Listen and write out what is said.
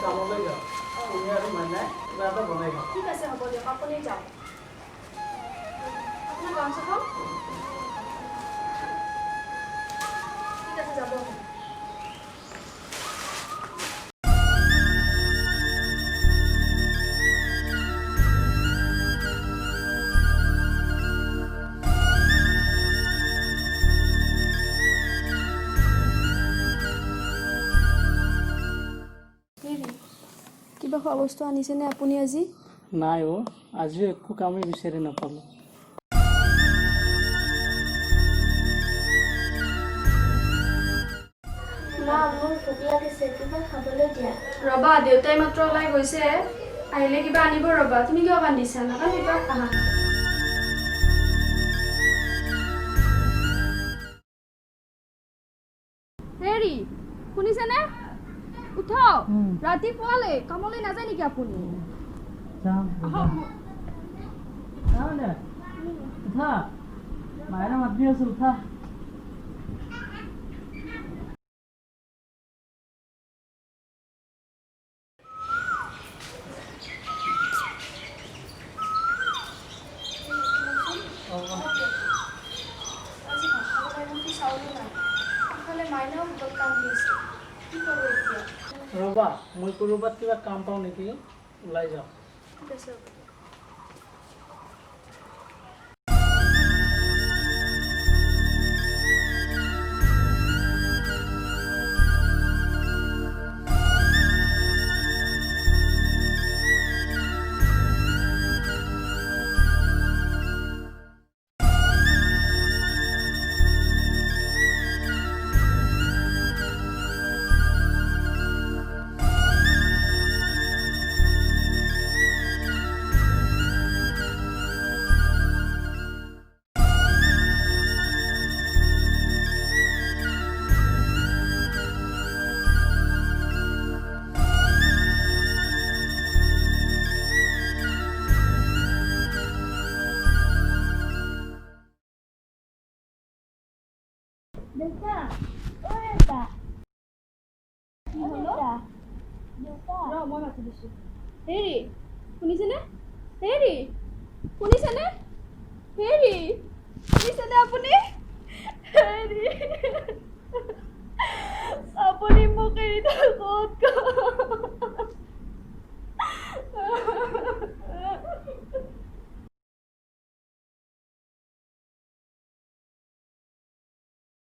কামলৈ যাওঁ তুমি আৰু মাইনাই কিবা এটা বনাই খাওঁ ঠিক আছে হ'ব দিয়ক আপুনি যাওক আপোনাৰ গামোচাখন ঠিক আছে যাব কিবা খোৱা বস্তু আনিছেনে আপুনি আজি নাই আজিও একো কামেই বিচাৰি নাপালোঁ মা মোৰ ভোক লাগিছে কিবা খাবলৈ দিয়া ৰবা দেউতাই মাত্ৰ ওলাই গৈছে আহিলে কিবা আনিব ৰবা তুমি কিয় কান্দিছা নাকা কিবা আহা হেৰি শুনিছেনে উঠক ৰাতিপুৱালে কামলৈ নাযায় নেকি আপুনি উঠা মায়েৰা মাতি আছো উঠা ৰবা মই ক'ৰবাত কিবা কাম পাওঁ নেকি ওলাই যাওঁ ঠিক আছে দেউতা ঐ দেউতা কি হলো দেউতা ৰ মই মাতি দিছোঁ হেৰি শুনিছেনে হেৰি শুনিছেনে হেৰি শুনিছেনে আপুনি হেৰি